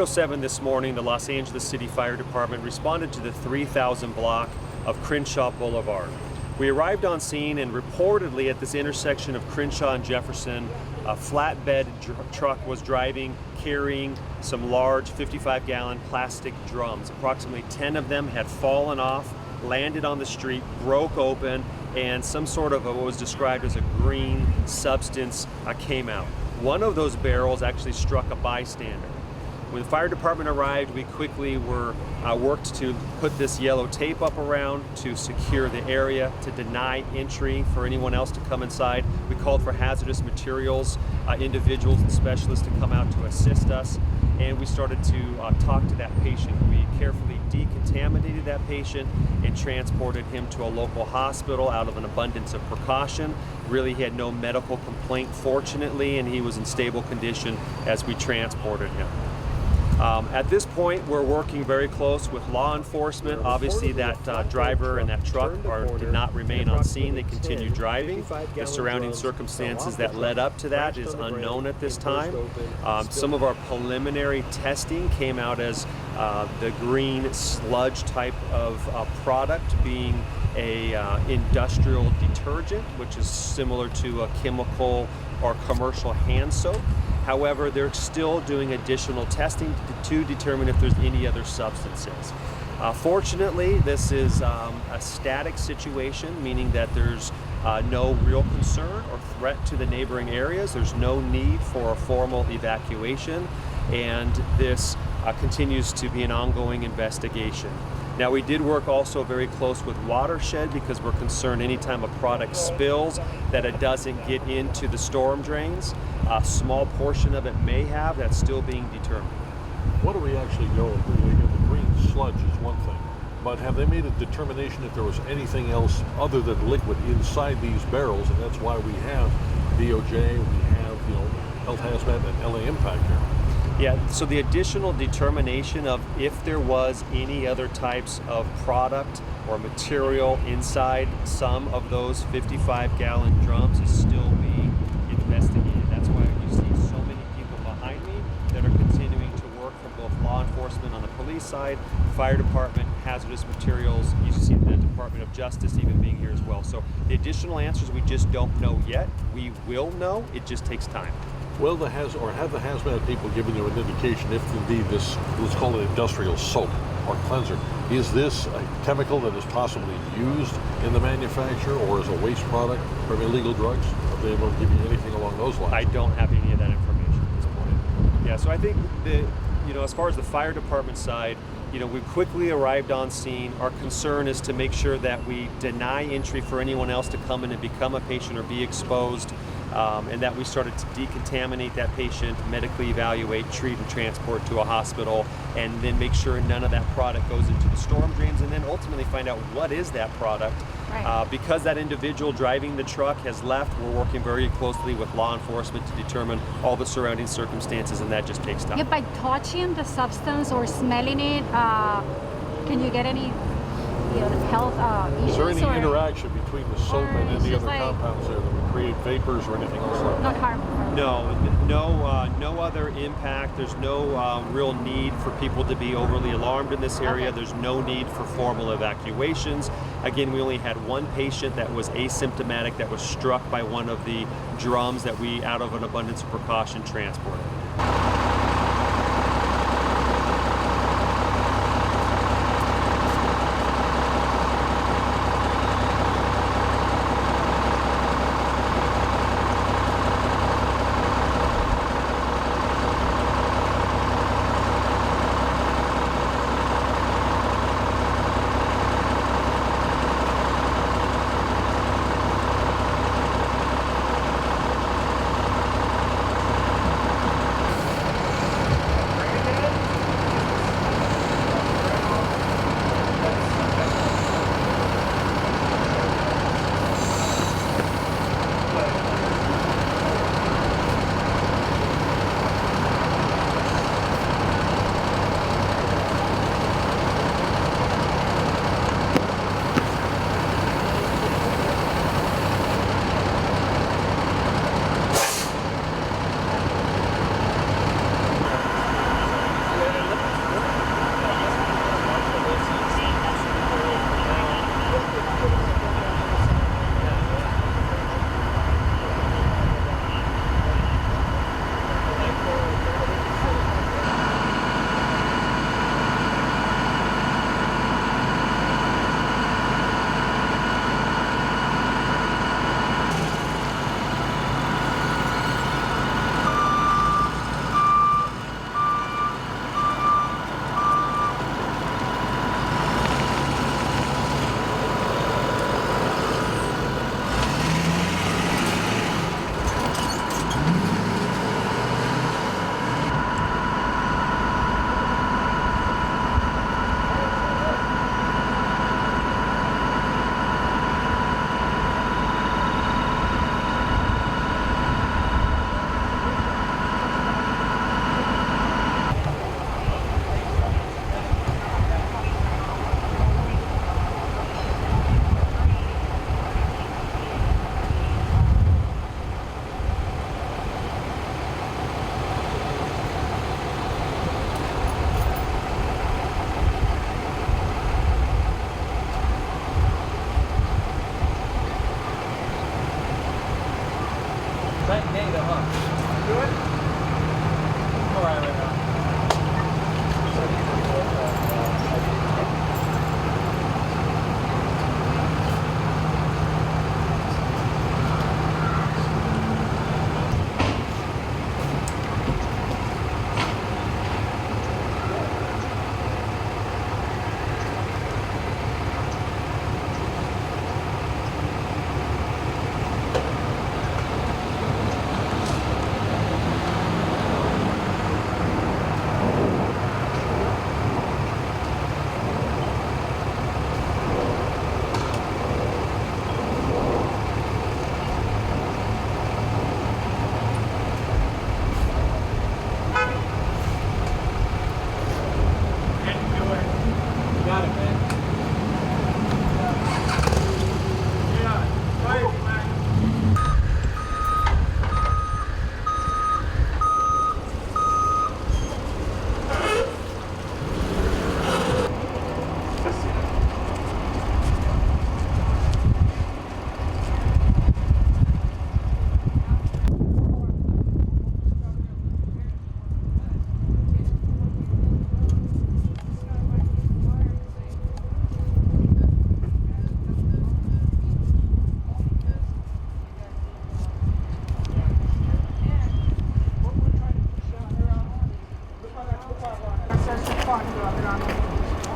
8:07 this morning, the Los Angeles City Fire Department responded to the 3000 block of Crenshaw Boulevard. We arrived on scene, and reportedly at this intersection of Crenshaw and Jefferson, a flatbed truck was driving, carrying some large 55-gallon plastic drums. Approximately 10 of them had fallen off, landed on the street, broke open, and some sort of what was described as a green substance came out. One of those barrels actually struck a bystander. When the fire department arrived, we quickly worked to put this yellow tape up around to secure the area, to deny entry for anyone else to come inside. We called for hazardous materials, individuals and specialists to come out to assist us, and we started to talk to that patient. We carefully decontaminated that patient and transported him to a local hospital out of an abundance of precaution. Really, he had no medical complaint, fortunately, and he was in stable condition as we transported him. At this point, we're working very close with law enforcement. Obviously, that driver and that truck did not remain on scene. They continued driving. The surrounding circumstances that led up to that is unknown at this time. Some of our preliminary testing came out as the green sludge type of product being a industrial detergent, which is similar to a chemical or commercial hand soap. However, they're still doing additional testing to determine if there's any other substances. Fortunately, this is a static situation, meaning that there's no real concern or threat to the neighboring areas. There's no need for a formal evacuation, and this continues to be an ongoing investigation. Now, we did work also very close with Watershed because we're concerned anytime a product spills that it doesn't get into the storm drains. A small portion of it may have, that's still being determined. What do we actually know? The green sludge is one thing, but have they made a determination if there was anything else other than liquid inside these barrels? And that's why we have DOJ, we have Health Hazmat and LA Impact here. Yeah, so the additional determination of if there was any other types of product or material inside some of those 55-gallon drums is still being investigated. That's why you see so many people behind me that are continuing to work from both law enforcement on the police side, fire department, hazardous materials. You see the Department of Justice even being here as well. So the additional answers we just don't know yet. We will know, it just takes time. Well, have the hazmat people given you an indication if indeed this, let's call it industrial soap or cleanser, is this a chemical that is possibly used in the manufacture or as a waste product from illegal drugs? Are they able to give you anything along those lines? I don't have any of that information at this point. Yeah, so I think that, as far as the fire department side, we quickly arrived on scene. Our concern is to make sure that we deny entry for anyone else to come in and become a patient or be exposed. And that we started to decontaminate that patient, medically evaluate, treat, and transport to a hospital, and then make sure none of that product goes into the storm drains, and then ultimately find out what is that product. Right. Because that individual driving the truck has left, we're working very closely with law enforcement to determine all the surrounding circumstances, and that just takes time. Yeah, by touching the substance or smelling it, can you get any health issues? Is there any interaction between the soap and any other compounds there that would create vapors or anything else like that? Not harmful. No other impact. There's no real need for people to be overly alarmed in this area. Okay. There's no need for formal evacuations. Again, we only had one patient that was asymptomatic that was struck by one of the drums that we, out of an abundance of precaution, transported. got it, man.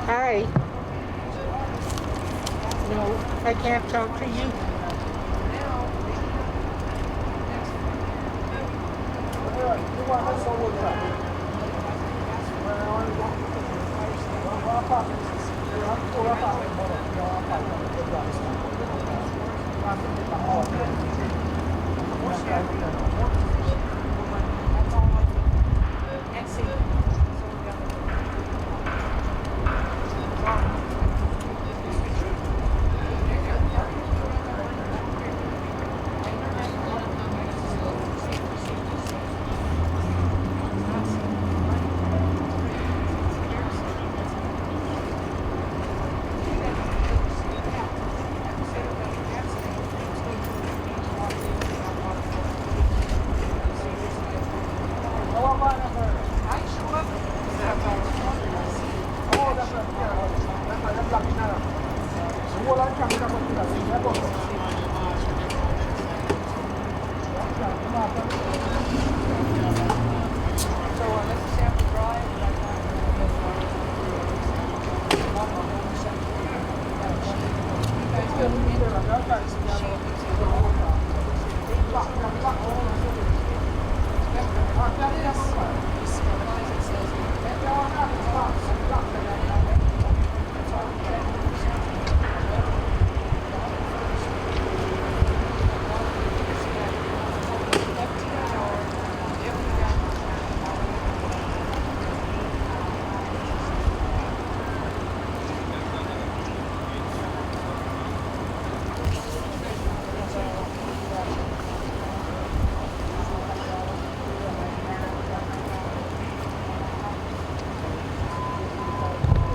Hi. No, I can't talk to you. Semua lancar kita buat.